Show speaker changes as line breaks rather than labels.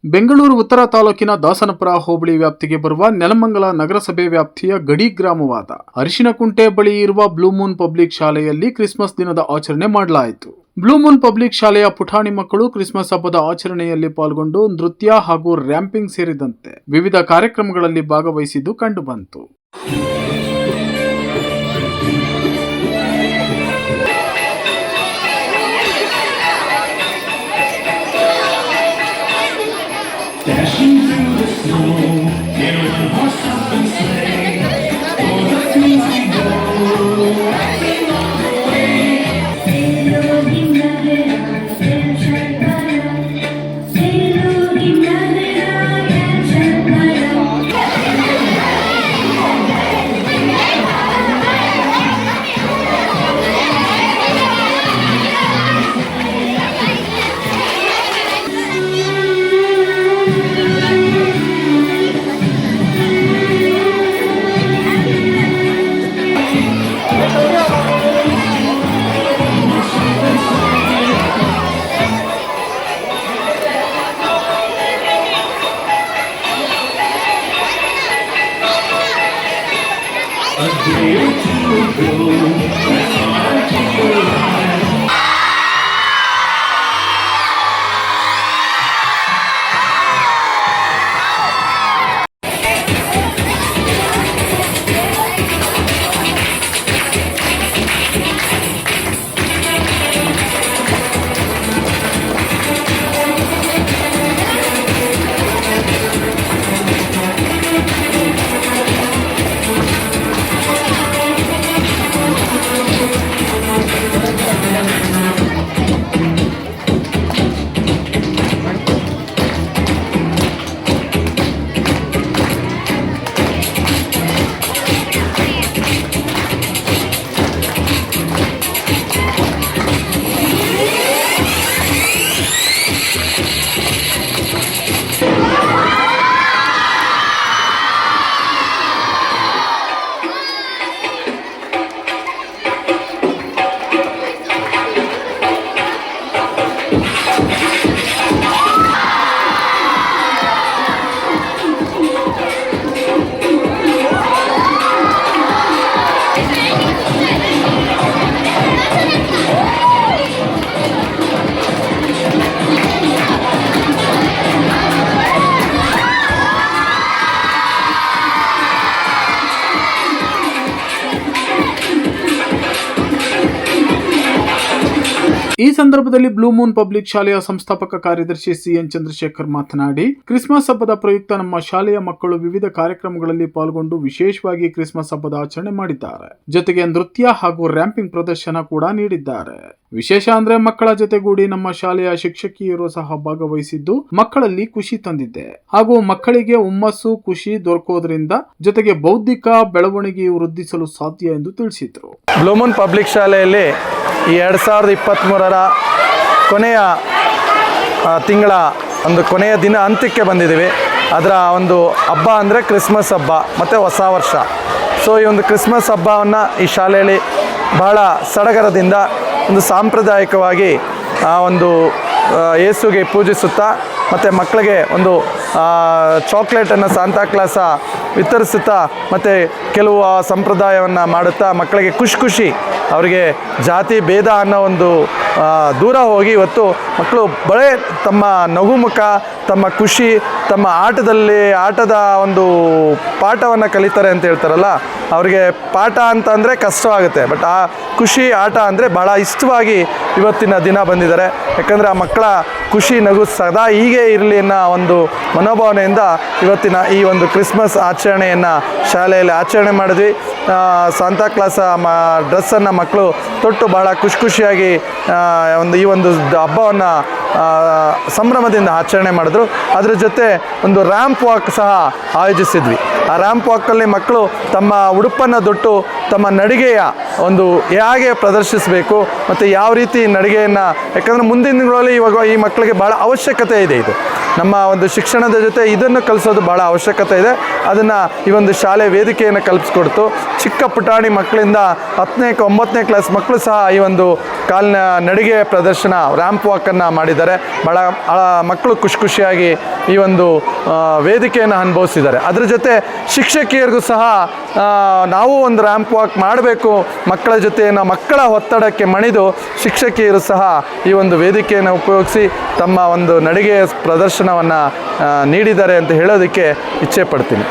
ಬೆಂಗಳೂರು ಉತ್ತರ ತಾಲೂಕಿನ ದಾಸನಪುರ ಹೋಬಳಿ ವ್ಯಾಪ್ತಿಗೆ ಬರುವ ನೆಲಮಂಗಲ ನಗರಸಭೆ ವ್ಯಾಪ್ತಿಯ ಗಡಿ ಗ್ರಾಮವಾದ ಅರಿಶಿನಕುಂಟೆ ಬಳಿ ಇರುವ ಬ್ಲೂ ಮೂನ್ ಪಬ್ಲಿಕ್ ಶಾಲೆಯಲ್ಲಿ ಕ್ರಿಸ್ಮಸ್ ದಿನದ ಆಚರಣೆ ಮಾಡಲಾಯಿತು. ಬ್ಲೂ ಮೂನ್ ಪಬ್ಲಿಕ್ ಶಾಲೆಯ ಪುಟಾಣಿ ಮಕ್ಕಳು ಕ್ರಿಸ್ಮಸ್ ಹಬ್ಬದ ಆಚರಣೆಯಲ್ಲಿ ಪಾಲ್ಗೊಂಡು ನೃತ್ಯ ಹಾಗೂ ರ್ಯಾಂಪಿಂಗ್ ಸೇರಿದಂತೆ ವಿವಿಧ ಕಾರ್ಯಕ್ರಮಗಳಲ್ಲಿ ಭಾಗವಹಿಸಿದ್ದು ಕಂಡುಬಂತು.
Dashing through the snow in a one-horse open sleigh. Oh, the things we go, racing all the way. A day or two ago, I thought I'd take a ride.
ಈ ಸಂದರ್ಭದಲ್ಲಿ ಬ್ಲೂ ಮೂನ್ ಪಬ್ಲಿಕ್ ಶಾಲೆಯ ಸಂಸ್ಥಾಪಕ ಕಾರ್ಯದರ್ಶಿ CN Chandrashekhar ಮಾತನಾಡಿ, Christmas ಹಬ್ಬದ ಪ್ರಯುಕ್ತ ನಮ್ಮ ಶಾಲೆಯ ಮಕ್ಕಳು ವಿವಿಧ ಕಾರ್ಯಕ್ರಮಗಳಲ್ಲಿ ಪಾಲ್ಗೊಂಡು ವಿಶೇಷವಾಗಿ ಕ್ರಿಸ್ಮಸ್ ಹಬ್ಬದ ಆಚರಣೆ ಮಾಡಿದ್ದಾರೆ. ಜೊತೆಗೆ ನೃತ್ಯ ಹಾಗೂ ರ್ಯಾಂಪಿಂಗ್ ಪ್ರದರ್ಶನ ಕೂಡ ನೀಡಿದ್ದಾರೆ. ವಿಶೇಷ ಅಂದ್ರೆ ಮಕ್ಕಳ ಜೊತೆಗೂಡಿ ನಮ್ಮ ಶಾಲೆಯ ಶಿಕ್ಷಕಿಯರು ಸಹ ಭಾಗವಹಿಸಿದ್ದು ಮಕ್ಕಳಲ್ಲಿ ಖುಷಿ ತಂದಿದೆ ಹಾಗೂ ಮಕ್ಕಳಿಗೆ ಹುಮ್ಮಸ್ಸು ಖುಷಿ ದೊರಕೋದ್ರಿಂದ ಜೊತೆಗೆ ಬೌದ್ಧಿಕ ಬೆಳವಣಿಗೆ ವೃದ್ಧಿಸಲು ಸಾಧ್ಯ ಎಂದು ತಿಳಿಸಿದರು.
ಬ್ಲೂ ಮೂನ್ ಪಬ್ಲಿಕ್ ಶಾಲೆಯಲ್ಲಿ 2023ರ ಕೊನೆಯ ತಿಂಗಳ ಒಂದು ಕೊನೆಯ ದಿನ ಅಂತ್ಯಕ್ಕೆ ಬಂದಿದ್ದೀವಿ. ಅದರ ಒಂದು ಹಬ್ಬ ಅಂದರೆ ಕ್ರಿಸ್ಮಸ್ ಹಬ್ಬ ಮತ್ತು ಹೊಸ ವರ್ಷ. ಸೊ ಈ ಒಂದು ಕ್ರಿಸ್ಮಸ್ ಹಬ್ಬವನ್ನು ಈ ಶಾಲೆಯಲ್ಲಿ ಬಹಳ ಸಡಗರದಿಂದ ಒಂದು ಸಾಂಪ್ರದಾಯಿಕವಾಗಿ ಒಂದು ಯೇಸುಗೆ ಪೂಜಿಸುತ್ತಾ ಮತ್ತು ಮಕ್ಕಳಿಗೆ ಒಂದು ಚಾಕ್ಲೇಟನ್ನು ಸಾಂತಾಕ್ಲಾಸ ವಿತರಿಸುತ್ತಾ ಮತ್ತು ಕೆಲವು ಸಂಪ್ರದಾಯವನ್ನು ಮಾಡುತ್ತಾ ಮಕ್ಕಳಿಗೆ ಖುಷಿ ಅವರಿಗೆ ಜಾತಿ ಭೇದ ಅನ್ನೋ ಒಂದು ದೂರ ಹೋಗಿ ಇವತ್ತು ಮಕ್ಕಳು ಬಳೆ ತಮ್ಮ ನಗುಮುಖ, ತಮ್ಮ ಖುಷಿ, ತಮ್ಮ ಆಟದ ಒಂದು ಪಾಠವನ್ನು ಕಲಿತಾರೆ ಅಂತ ಹೇಳ್ತಾರಲ್ಲ, ಅವರಿಗೆ ಪಾಠ ಅಂತಂದರೆ ಕಷ್ಟವಾಗುತ್ತೆ, ಬಟ್ ಆ ಖುಷಿ ಆಟ ಅಂದರೆ ಭಾಳ ಇಷ್ಟವಾಗಿ ಇವತ್ತಿನ ದಿನ ಬಂದಿದ್ದಾರೆ. ಯಾಕಂದರೆ ಆ ಮಕ್ಕಳ ಖುಷಿ ನಗು ಸದಾ ಹೀಗೆ ಇರಲಿ ಅನ್ನೋ ಒಂದು ಮನೋಭಾವನೆಯಿಂದ ಇವತ್ತಿನ ಈ ಒಂದು ಕ್ರಿಸ್ಮಸ್ ಆಚರಣೆಯನ್ನು ಶಾಲೆಯಲ್ಲಿ ಆಚರಣೆ ಮಾಡಿದ್ವಿ. ಸಾಂತಾಕ್ಲಾಸ ಡ್ರೆಸ್ಸನ್ನು ಮಕ್ಕಳು ತೊಟ್ಟು ಭಾಳ ಖುಷಿಯಾಗಿ ಈ ಒಂದು ಹಬ್ಬವನ್ನು ಸಂಭ್ರಮದಿಂದ ಆಚರಣೆ ಮಾಡಿದ್ರು. ಅದರ ಜೊತೆ ಒಂದು ರ್ಯಾಂಪ್ ವಾಕ್ ಸಹ ಆಯೋಜಿಸಿದ್ವಿ. ಆ ರ್ಯಾಂಪ್ ವಾಕಲ್ಲಿ ಮಕ್ಕಳು ತಮ್ಮ ಉಡುಪನ್ನು ತೊಟ್ಟು ತಮ್ಮ ನಡಿಗೆಯ ಒಂದು ಹೇಗೆ ಪ್ರದರ್ಶಿಸಬೇಕು ಮತ್ತು ಯಾವ ರೀತಿ ನಡಿಗೆಯನ್ನು, ಯಾಕಂದರೆ ಮುಂದಿನ ದಿನಗಳಲ್ಲಿ ಇವಾಗ ಈ ಮಕ್ಕಳಿಗೆ ಭಾಳ ಅವಶ್ಯಕತೆ ಇದೆ. ಇದು ನಮ್ಮ ಒಂದು ಶಿಕ್ಷಣದ ಜೊತೆ ಇದನ್ನು ಕಲಿಸೋದು ಭಾಳ ಅವಶ್ಯಕತೆ ಇದೆ. ಅದನ್ನು ಈ ಒಂದು ಶಾಲೆ ವೇದಿಕೆಯನ್ನು ಕಲ್ಪಿಸ್ಕೊಡ್ತು. ಚಿಕ್ಕ ಪುಟಾಣಿ ಮಕ್ಕಳಿಂದ 10ನೇ 9ನೇ ಕ್ಲಾಸ್ ಮಕ್ಕಳು ಸಹ ಈ ಒಂದು ಕಾಲಿನ ನಡಿಗೆ ಪ್ರದರ್ಶನ ರ್ಯಾಂಪ್ ವಾಕನ್ನು ಮಾಡಿದ್ದಾರೆ. ಭಾಳ ಮಕ್ಕಳು ಖುಷಿಯಾಗಿ ಈ ಒಂದು ವೇದಿಕೆಯನ್ನು ಅನುಭವಿಸಿದ್ದಾರೆ. ಅದರ ಜೊತೆ ಶಿಕ್ಷಕಿಯರಿಗೂ ಸಹ ನಾವು ಒಂದು ರ್ಯಾಂಪ್ ವಾಕ್ ಮಾಡಬೇಕು ಮಕ್ಕಳ ಜೊತೆ ಮಕ್ಕಳ ಒತ್ತಡಕ್ಕೆ ಮಣಿದು ಶಿಕ್ಷಕಿಯರು ಸಹ ಈ ಒಂದು ವೇದಿಕೆಯನ್ನು ಉಪಯೋಗಿಸಿ ತಮ್ಮ ಒಂದು ನಡಿಗೆ ಪ್ರದರ್ಶನವನ್ನು ನೀಡಿದ್ದಾರೆ ಅಂತ ಹೇಳೋದಕ್ಕೆ ಇಚ್ಛೆ ಪಡ್ತೀನಿ.